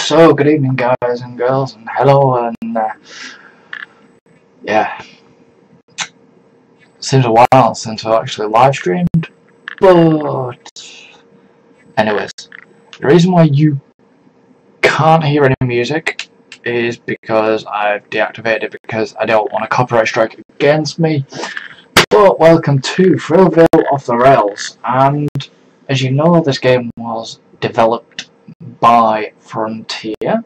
So, good evening, guys and girls, and hello, and yeah, seems a while since I actually live streamed, but anyways, the reason why you can't hear any music is because I've deactivated it because I don't want a copyright strike against me. But welcome to Thrillville off the Rails, and as you know, this game was developed by Frontier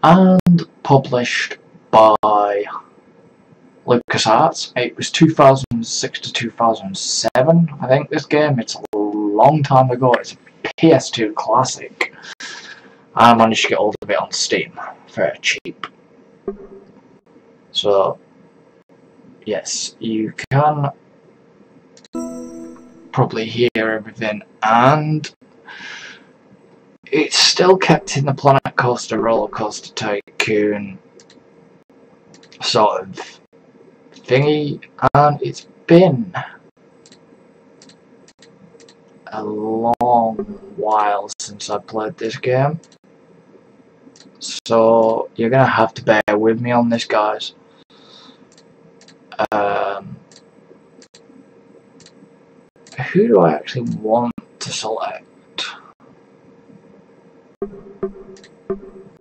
and published by LucasArts. It was 2006 to 2007, I think, this game. It's a long time ago. It's a PS2 classic. I managed to get hold of it on Steam for cheap. So, yes, you can probably hear everything, and it's still kept in the Planet Coaster Roller Coaster Tycoon sort of thingy, and it's been a long while since I played this game, so you're gonna have to bear with me on this, guys. Who do I actually want to select?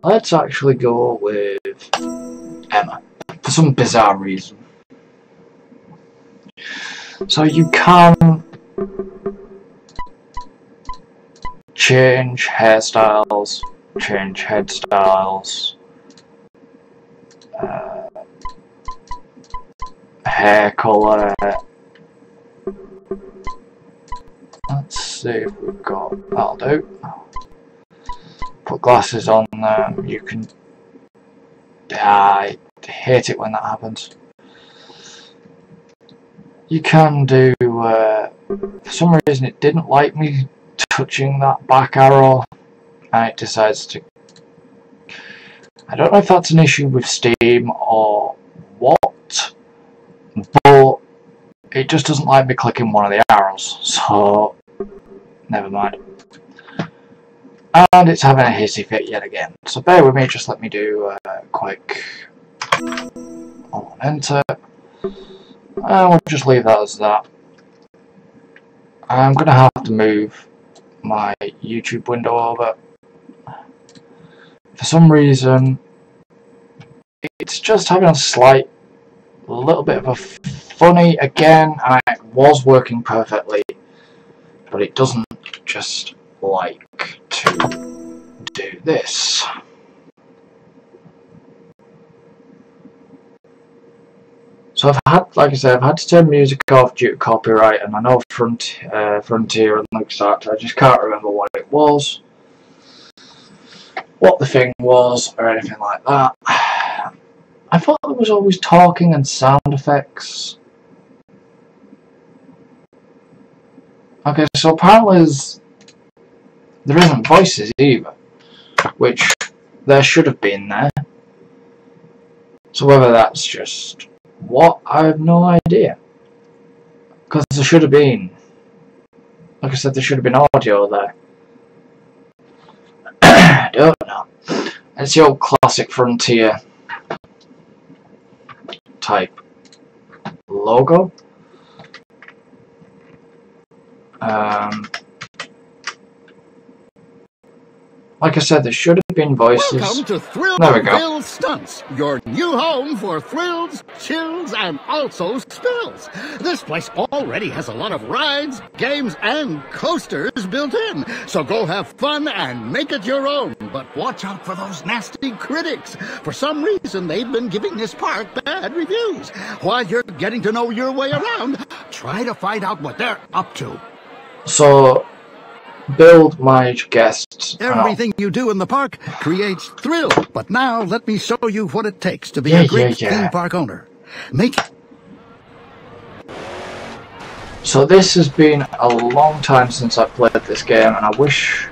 Let's actually go with Emma, for some bizarre reason. So you can change hairstyles, change head styles, hair colour. Let's see if we've got, that'll do. Put glasses on there, you can, I hate it when that happens. You can do, for some reason it didn't like me touching that back arrow, and it decides to, I don't know if that's an issue with Steam or what, but it just doesn't like me clicking one of the arrows, so never mind. And it's having a hissy fit yet again, so bear with me, just let me do a quick enter, and we'll just leave that as that. I'm going to have to move my YouTube window over. For some reason, it's just having a slight little bit of a funny again, and it was working perfectly, but it doesn't just like to do this. So I've had, like I said, I've had to turn music off due to copyright, and I know Frontier and LucasArts, I just can't remember what it was, what the thing was, or anything like that. I thought there was always talking and sound effects. Okay, so apparently there isn't voices either, which there should have been there. So whether that's just what, I have no idea. Because there should have been, like I said, there should have been audio there. I don't know. It's the old classic Frontier type logo. Like I said, there should have been voices. Welcome to Thrillville Stunts, your new home for thrills, chills, and also spills. This place already has a lot of rides, games, and coasters built in. So go have fun and make it your own. But watch out for those nasty critics. For some reason, they've been giving this park bad reviews. While you're getting to know your way around, try to find out what they're up to. So, build my guests. Everything you do in the park creates thrill. But now let me show you what it takes to be a great theme park owner. So this has been a long time since I played this game, and I wish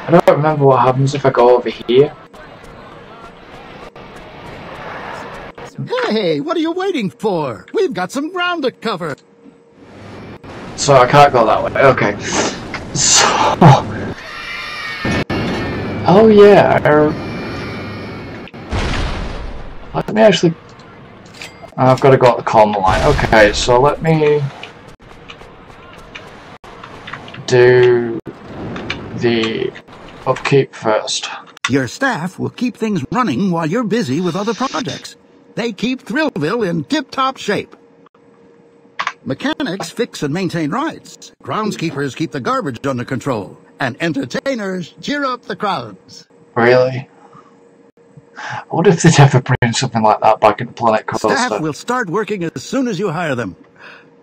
I don't remember what happens if I go over here. Hey, what are you waiting for? We've we've got some ground to cover. So I can't go that way. Okay. So. Oh yeah. Let me actually. I've got to go up the corner line. Okay, so let me do the upkeep first. Your staff will keep things running while you're busy with other projects. They keep Thrillville in tip-top shape. Mechanics fix and maintain rides. Groundskeepers keep the garbage under control. And entertainers cheer up the crowds. Really? I wonder if they'd ever bring something like that back into Planet Coaster. Staff will start working as soon as you hire them.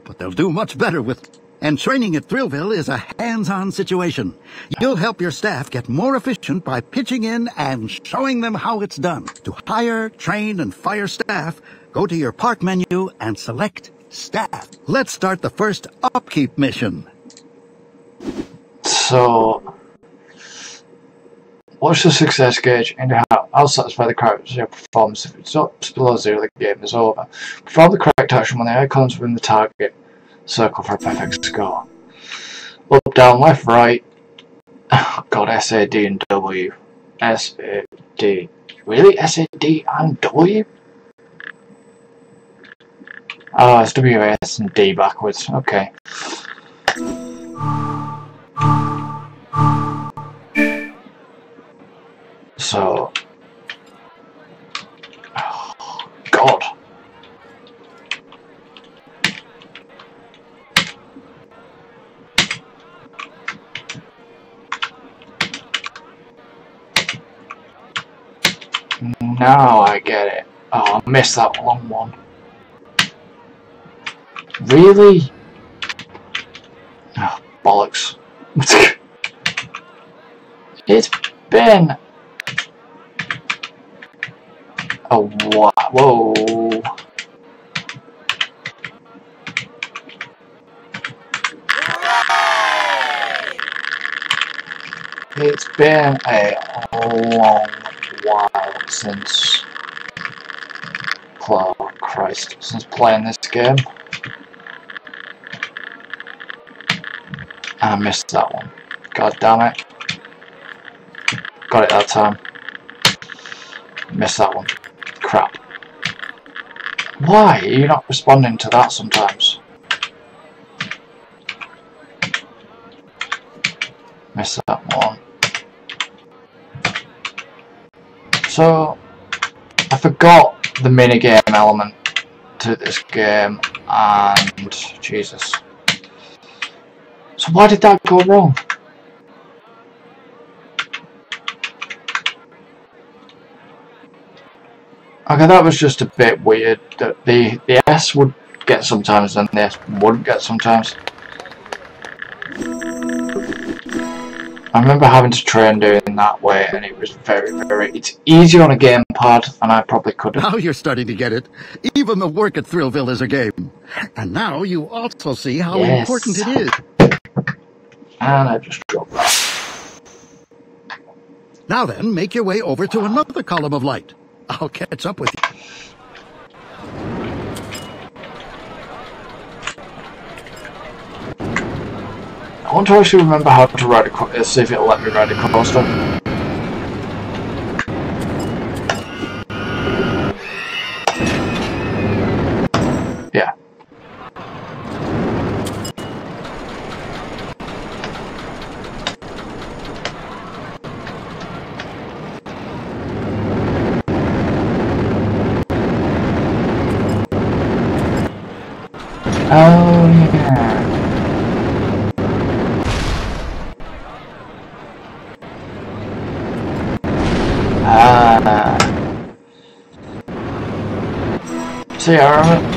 But they'll do much better with... And training at Thrillville is a hands-on situation. You'll help your staff get more efficient by pitching in and showing them how it's done. To hire, train, and fire staff, go to your park menu and select Staff. Let's start the first upkeep mission. So, what's the success gauge and how satisfy the character's performance? If it's up below 0, the game is over. Perform the correct action when the icons within the target circle for a perfect score. Up, down, left, right. Oh god, S, A, D, and W. S, A, D. Really? S, A, D, and W? Oh, it's W, S, and D backwards. Okay. So... Oh, god. Now I get it. Oh, I missed that long one. Really? Oh, bollocks. It's been... Oh, wow. Whoa. It's been a long while since... Oh, Christ. Since playing this game. I missed that one. God damn it. Got it that time. Missed that one. Crap. Why are you not responding to that sometimes? Missed that one. So, I forgot the minigame element to this game, and Jesus. So why did that go wrong? Okay, that was just a bit weird. That the S would get sometimes and the S wouldn't get sometimes. I remember having to train doing that way, and it was very... It's easy on a gamepad, and I probably couldn't. Now you're starting to get it. Even the work at Thrillville is a game. And now you also see how important it is. And I just dropped that. Now then, make your way over to another column of light. I'll catch up with you. I want to actually remember how to ride a see if it'll let me ride a coaster. Yeah. Oh yeah. See, I remember.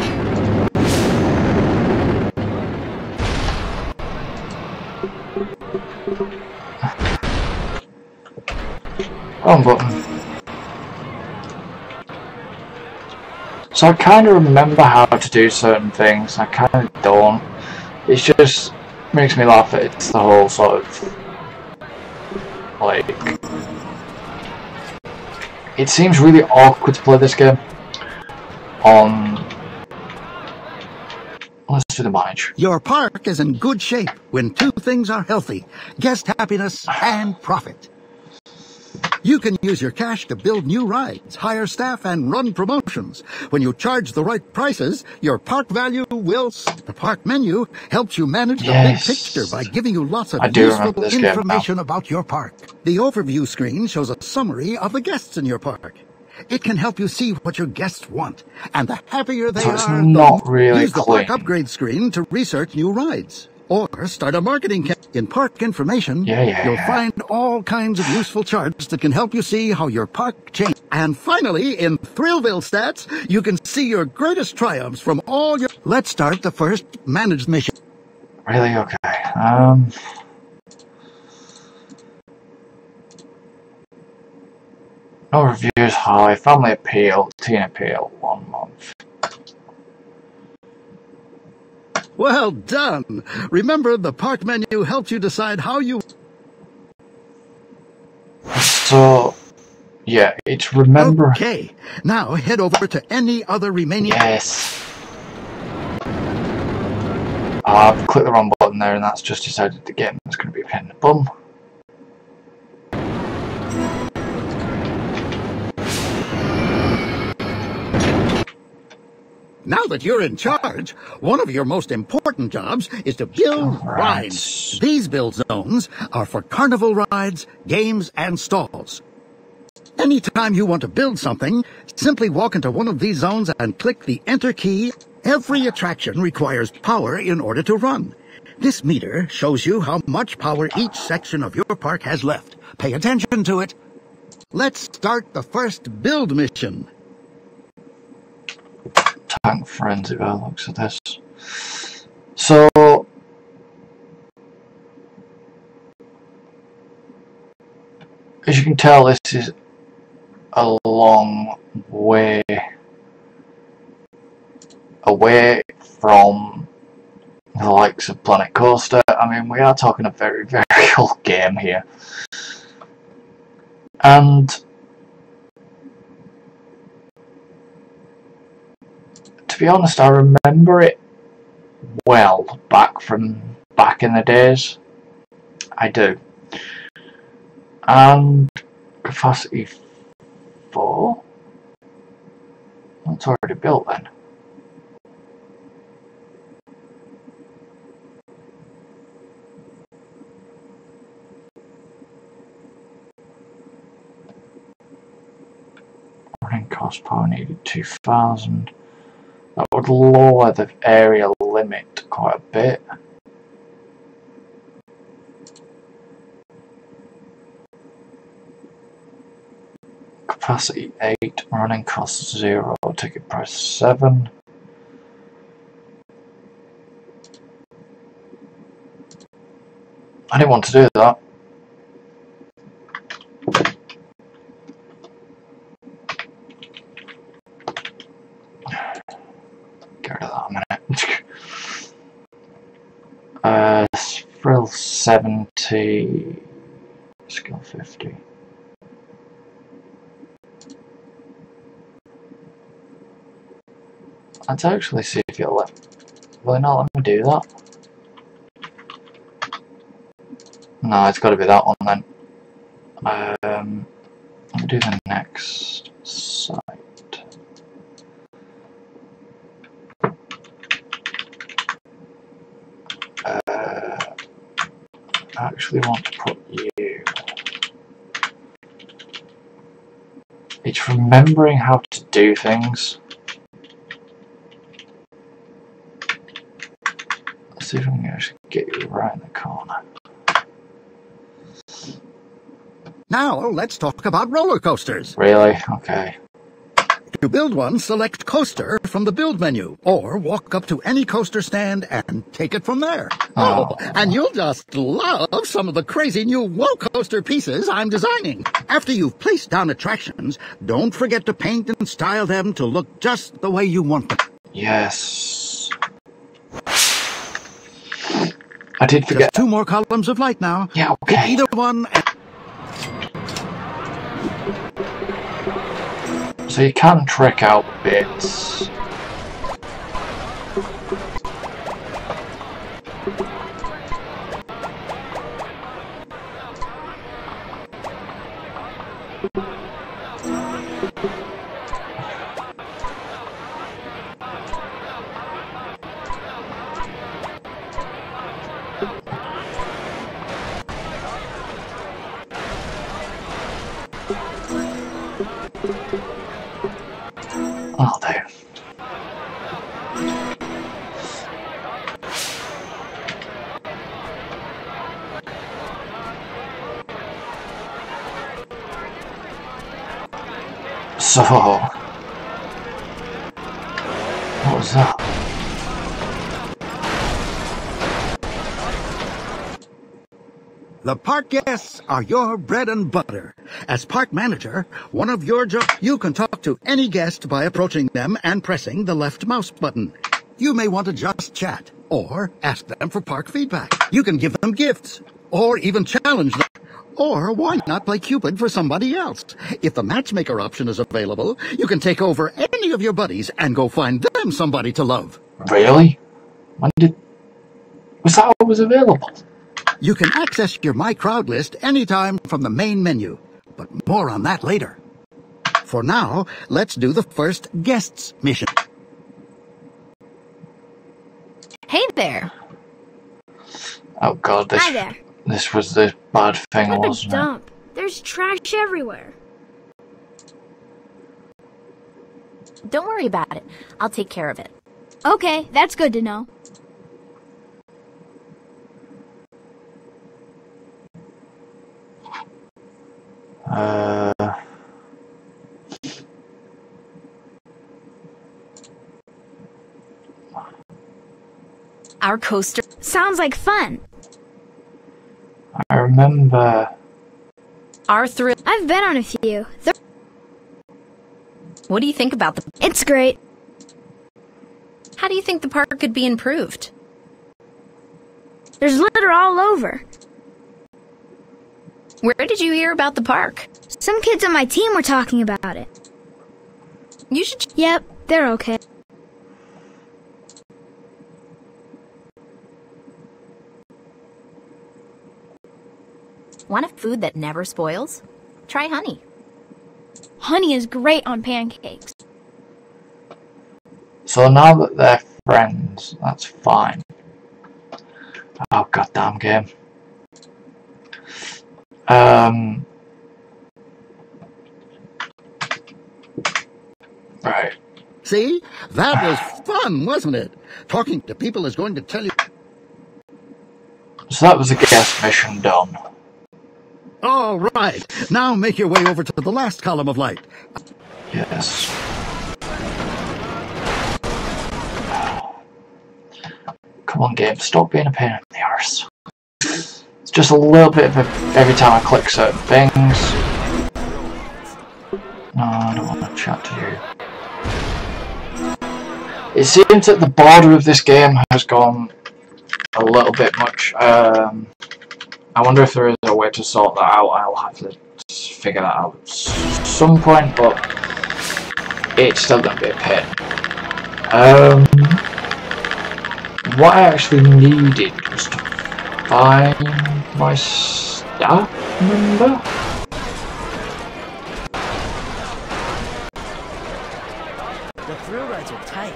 Wrong button. So I kind of remember how to do certain things, I kind of don't. It just makes me laugh that it's the whole sort of, like... It seems really awkward to play this game on Let's do the manage. Your park is in good shape when two things are healthy: guest happiness and profit. You can use your cash to build new rides, hire staff, and run promotions. When you charge the right prices, your park value will... The park menu helps you manage the big picture by giving you lots of useful information about your park. The overview screen shows a summary of the guests in your park. It can help you see what your guests want, and the happier they are, not really use the park upgrade screen to research new rides. Or start a marketing campaign. In Park Information, you'll find all kinds of useful charts that can help you see how your park changed. And finally, in Thrillville Stats, you can see your greatest triumphs from all your... Let's start the first managed mission. Really? Okay. No reviews high, family appeal, teen appeal, 1 month. Well done! Remember, the park menu helps you decide how you... So, yeah, it's remember... Okay, now head over to any other remaining... Yes! I've clicked the wrong button there, and that's just decided the game is going to be a pain in the bum. Now that you're in charge, one of your most important jobs is to build rides. These build zones are for carnival rides, games, and stalls. Anytime you want to build something, simply walk into one of these zones and click the Enter key. Every attraction requires power in order to run. This meter shows you how much power each section of your park has left. Pay attention to it. Let's start the first build mission. Tank frenzy by the looks of this. So as you can tell, this is a long way away from the likes of Planet Coaster. I mean, we are talking a very, very old game here. And to be honest, I remember it well back in the days. I do. And capacity 4? That's already built then. Running cost power needed 2000. That would lower the area limit quite a bit. Capacity 8, running cost 0, ticket price 7. I didn't want to do that. Get rid of that a minute. Thrill 70, skill 50. Let's actually see if you'll will it not let me do that? No, it's got to be that one then. I'll do the next site. I actually want to put you. It's remembering how to do things. Let's see if I can actually get you right in the corner. Now let's talk about roller coasters. Really? Okay. To build one, select Coaster from the Build menu, or walk up to any coaster stand and take it from there. Oh, and you'll just love some of the crazy new Whoa Coaster pieces I'm designing. After you've placed down attractions, don't forget to paint and style them to look just the way you want them. Yes. I did forget. Just 2 more columns of light now. Yeah, okay. Pick either one and... So you can trick out bits. Oh, there. So, what was that? The park guests are your bread and butter. As park manager, one of your jobs, you can talk to any guest by approaching them and pressing the left mouse button. You may want to just chat or ask them for park feedback. You can give them gifts or even challenge them. Or why not play Cupid for somebody else? If the matchmaker option is available, you can take over any of your buddies and go find them somebody to love. Really? Was that always available? You can access your My Crowd list anytime from the main menu, but more on that later. For now, let's do the first guests mission. Hey there. Oh god, Hi there. this was the bad thing, What a wasn't dump. There's trash everywhere. Don't worry about it. I'll take care of it. Okay, that's good to know. Our coaster. Sounds like fun. I remember... Our thrill. I've been on a few. What do you think about the... It's great. How do you think the park could be improved? There's litter all over. Where did you hear about the park? Some kids on my team were talking about it. You should... Yep, they're okay. Want a food that never spoils? Try honey. Honey is great on pancakes. So now that they're friends, that's fine. Oh, goddamn game. Right. See? That was fun, wasn't it? Talking to people is going to tell you... So that was the guest mission done. All right. Now make your way over to the last column of light. Yes. Come on, game. Stop being a pain in the arse. It's just a little bit of every time I click certain things. No, I don't want to chat to you. It seems that the border of this game has gone a little bit much. I wonder if there is a way to sort that out. I'll have to figure that out at some point, but it's still going to be a pain. What I actually needed was to find my staff member. The thrill rides are tight.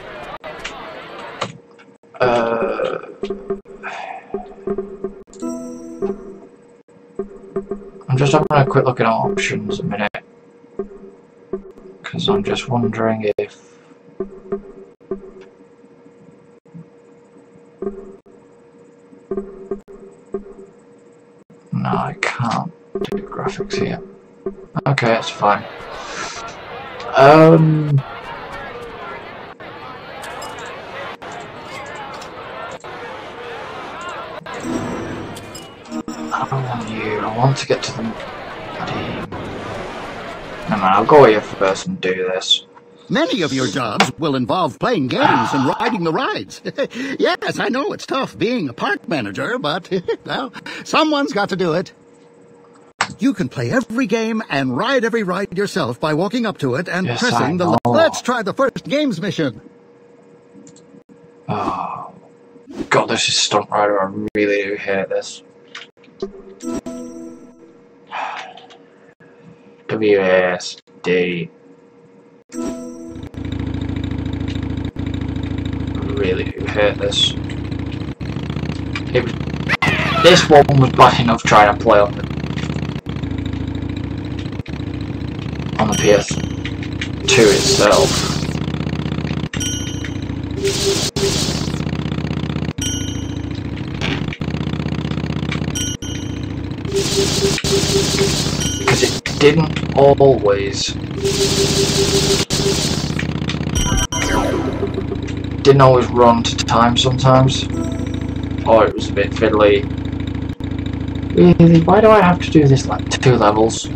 I'm just having a quick look at our options a minute, because I'm just wondering if... No, I can't do graphics here. Okay, that's fine. I want to get to the team. No man, I'll go here first and do this. Many of your jobs will involve playing games and riding the rides. Yes, I know it's tough being a park manager, but, well, someone's got to do it. You can play every game and ride every ride yourself by walking up to it and pressing the... Let's try the first games mission. Oh. God, this is Stunt Rider. I really do hate this. WASD. Really do hate this. This one was bad enough trying to play on the PS2 itself. Because it didn't always run to time sometimes, or it was a bit fiddly. Really, why do I have to do this like 2 levels?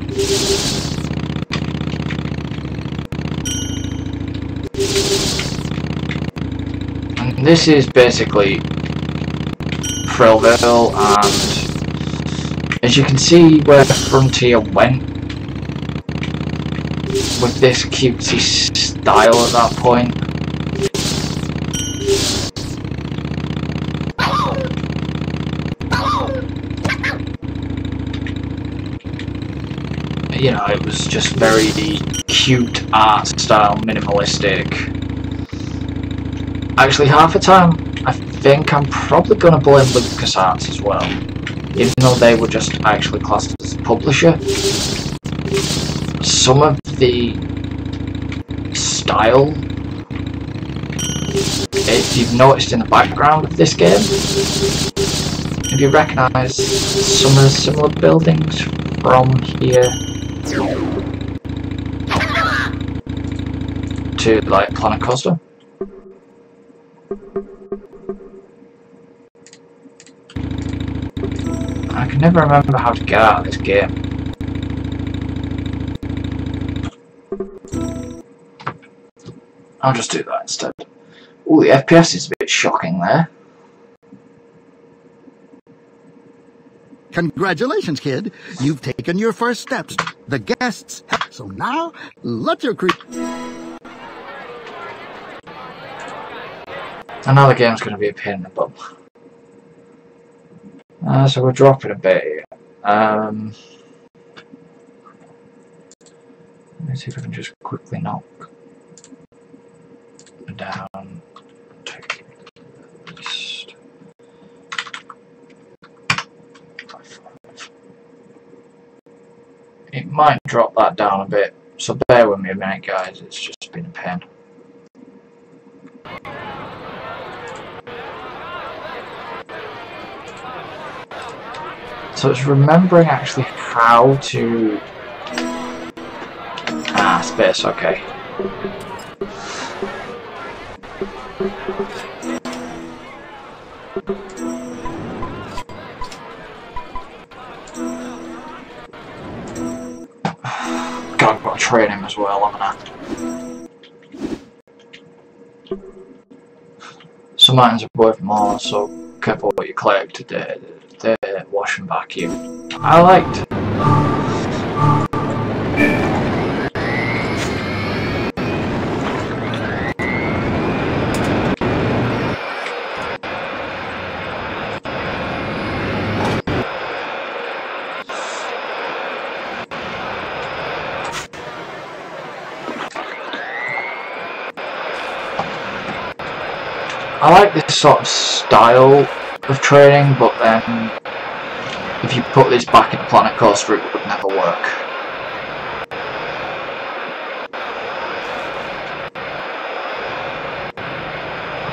And this is basically Thrillville, and as you can see where Frontier went with this cutesy style at that point. You know, it was just very cute art style, minimalistic. Actually, half the time, I think I'm probably going to blame LucasArts as well, even though they were just actually classed as a publisher. Some of the style, if you've noticed in the background of this game, if you recognise some of the similar buildings from here to like Planet Coaster. I can never remember how to get out of this game. I'll just do that instead. Ooh, the FPS is a bit shocking there. Congratulations, kid. You've taken your first steps. The guests have. So now, let your Another game's going to be a pain in the bum. So we're dropping a bit here. Let me see if I can just quickly knock down. Take list. 5. It might drop that down a bit, so bear with me a minute, guys. It's just been a pain. So it's remembering actually how to... space, okay. God, I've got to train him as well, haven't I? Some items are worth more, so careful what you collect today. They wash and vacuum. I liked. I like this sort of style of training, but then if you put this back in a Planet Coaster, it would never work.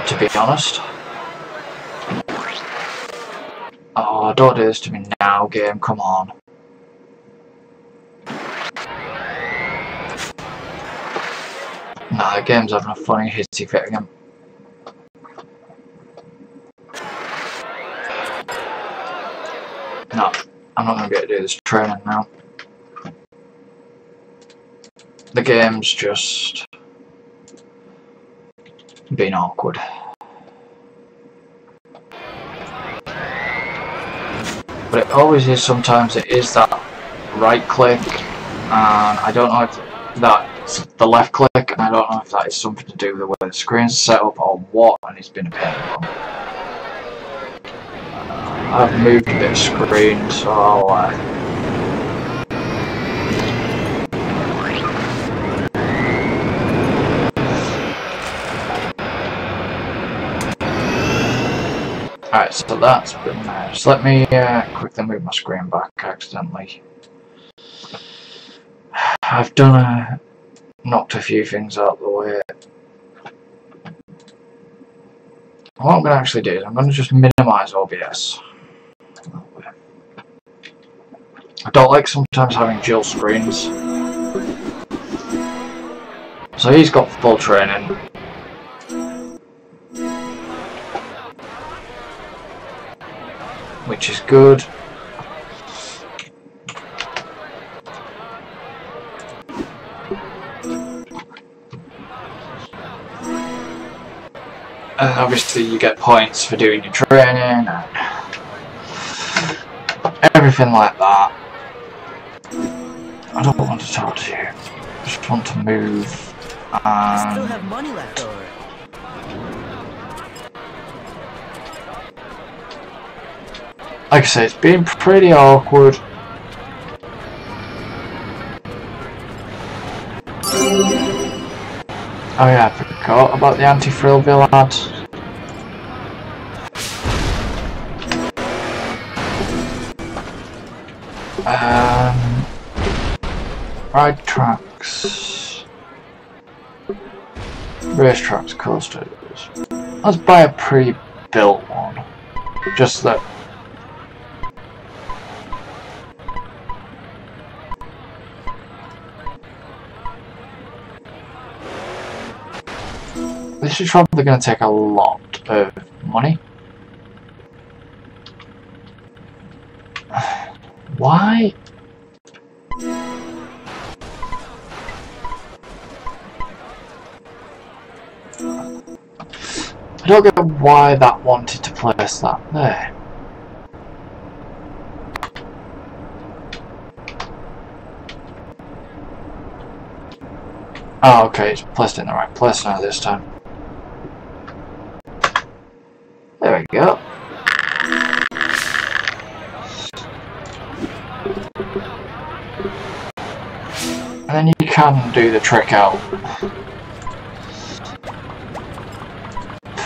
To be honest. Oh, don't do this to me now, game, come on. Nah, the game's having a funny hissy fit again. No, I'm not going to be able to do this training now. The game's just been awkward. But it always is, sometimes it is that right click, and I don't know if that's the left click, and I don't know if that is something to do with the way the screen's set up or what, and it's been a pain in the bum. I've moved a bit of screen, so I'll Alright, so that's been there. Just let me quickly move my screen back accidentally. I've knocked a few things out of the way. What I'm going to actually do is I'm going to just minimise OBS. I don't like sometimes having dual screens. So he's got full training. Which is good. And obviously you get points for doing your training and everything like that. I don't want to talk to you. I just want to move I still have money left over. Like I say, it's been pretty awkward. Oh yeah, I forgot about the anti-Thrillville ad. Ride tracks. Racetracks, coasters. Let's buy a pre-built one. Just that. This is probably going to take a lot of money. Why? I don't get why that wanted to place that there. Oh, okay, it's placed in the right place now this time. There we go. And then you can do the trick out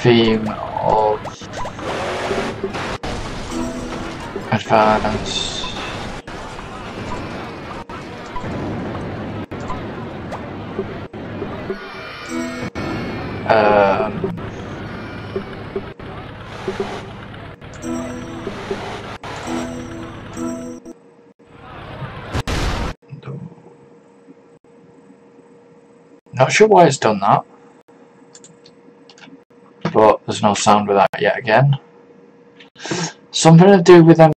theme of advance. Not sure why it's done that, but there's no sound with that yet again. Something to do with them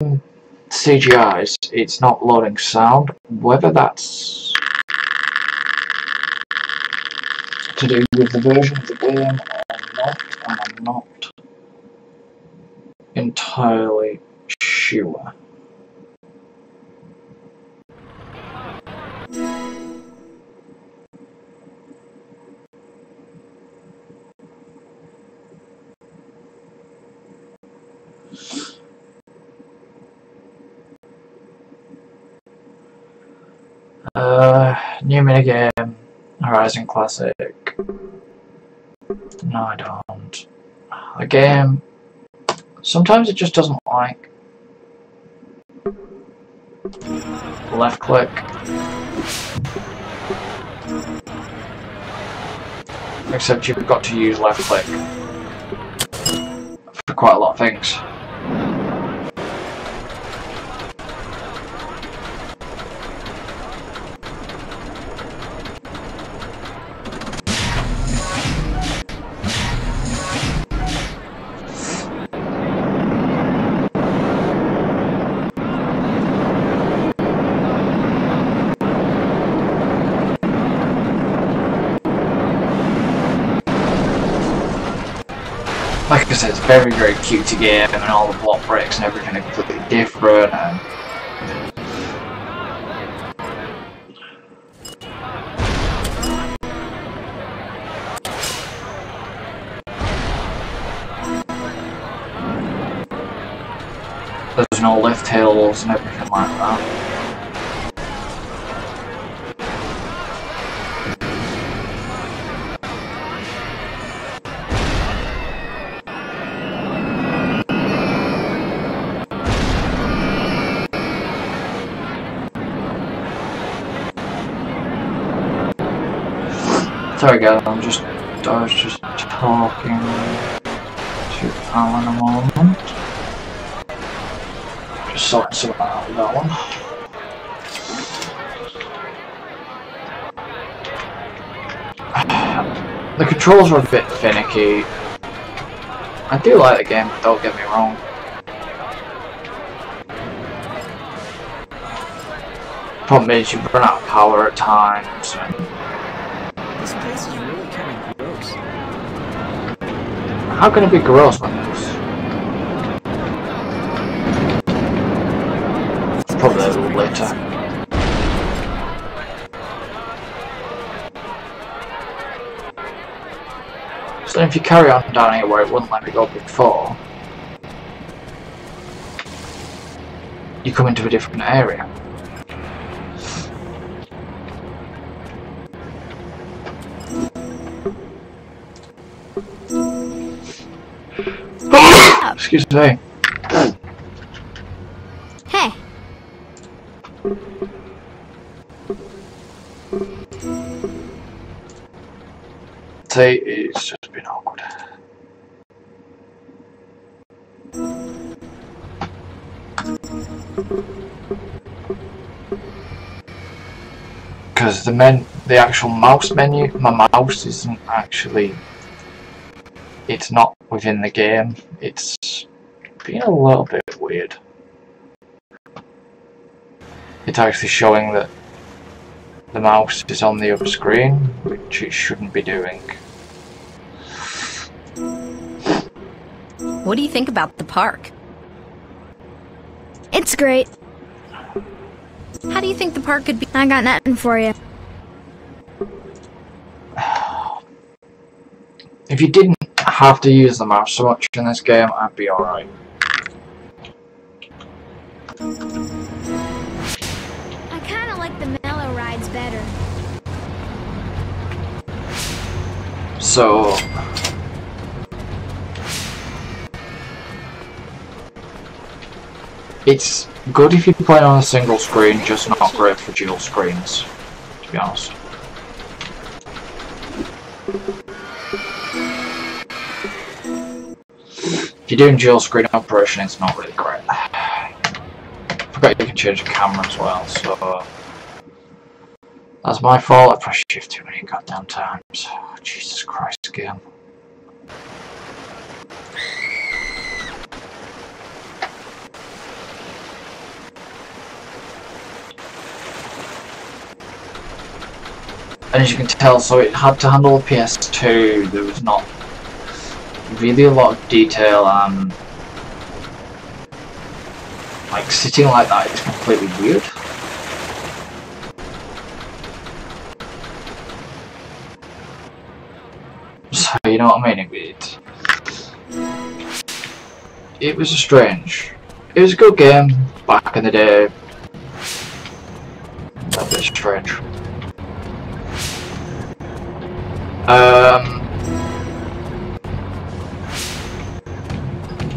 CGIs, it's not loading sound, whether that's to do with the version of the game or not, I'm not entirely sure. New minigame, Horizon Classic. No, I don't. A game, sometimes it just doesn't like. Left click. Except you've got to use left click for quite a lot of things. Like I said, it's a very, very cutesy game, and all the block breaks and everything are completely different. And There's no lift hills and everything like that. Sorry guys, I was just talking to Alan a moment. Just sorting something out with that one. The controls are a bit finicky. I do like the game, don't get me wrong. Problem is you run out of power at times. This place is really kind of gross. How can it be gross when it's probably a little later. So if you carry on down here where it wouldn't let me go before, you come into a different area. Excuse me. Hey. Say it's just been awkward. Because the actual mouse menu, my mouse isn't actually. It's not within the game. It's being a little bit weird. It's actually showing that the mouse is on the other screen, which it shouldn't be doing. What do you think about the park? It's great. How do you think the park could be? I got nothing for you. If you didn't have to use the mouse so much in this game, I'd be alright. I kind of like the mellow rides better. So it's good if you play on a single screen, just not great for dual screens, to be honest. If you're doing dual screen operation, it's not really great. I forgot you can change the camera as well, so that's my fault. I pressed shift too many goddamn times. Oh, Jesus Christ, game. And as you can tell, so it had to handle the PS2. There was not really a lot of detail, and like sitting like that is completely weird. So you know what I mean? It was strange. It was a good game back in the day. A bit strange.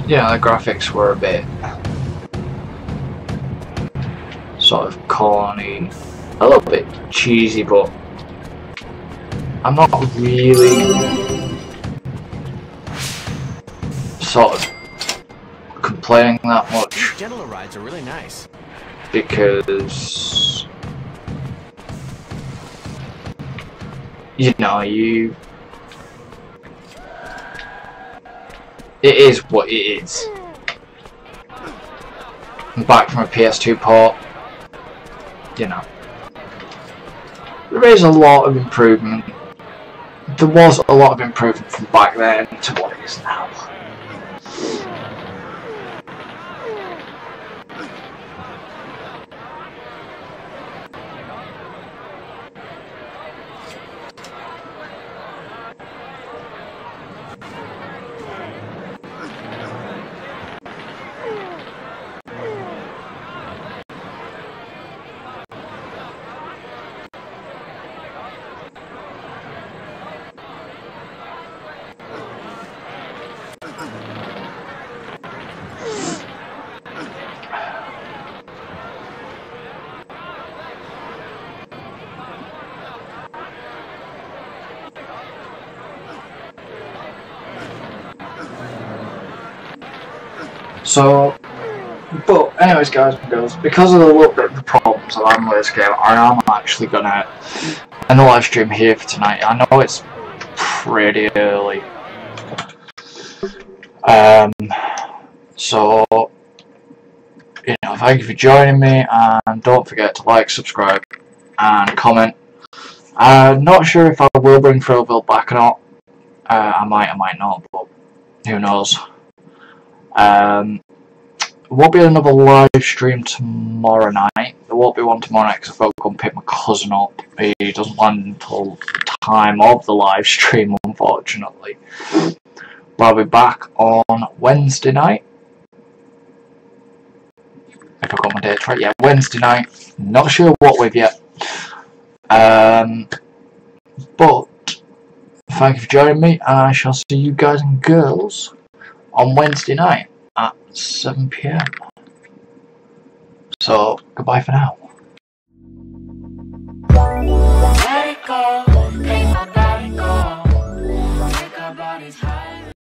Yeah, the graphics were a bit sort of corny, a little bit cheesy, but I'm not really sort of complaining that much. These Gentle rides are really nice. Because you know, it is what it is. Back from a PS2 port, you know, there is a lot of improvement. There was a lot of improvement from back then to what it is now. So, but anyways, guys and girls, because of the little bit of the problems I'm having with this game, I am actually gonna end the live stream here for tonight. I know it's pretty early. So, you know, thank you for joining me, and don't forget to like, subscribe, and comment. I'm not sure if I will bring Thrillville back or not. I might not, but who knows. There won't be another live stream tomorrow night. There won't be one tomorrow night because I've got to go and pick my cousin up. He doesn't land until the time of the live stream, unfortunately. But I'll be back on Wednesday night. If I got my dates right, yeah, Wednesday night. Not sure what with yet. But thank you for joining me, and I shall see you guys and girls on Wednesday night at 7 PM. So, goodbye for now. Let it go.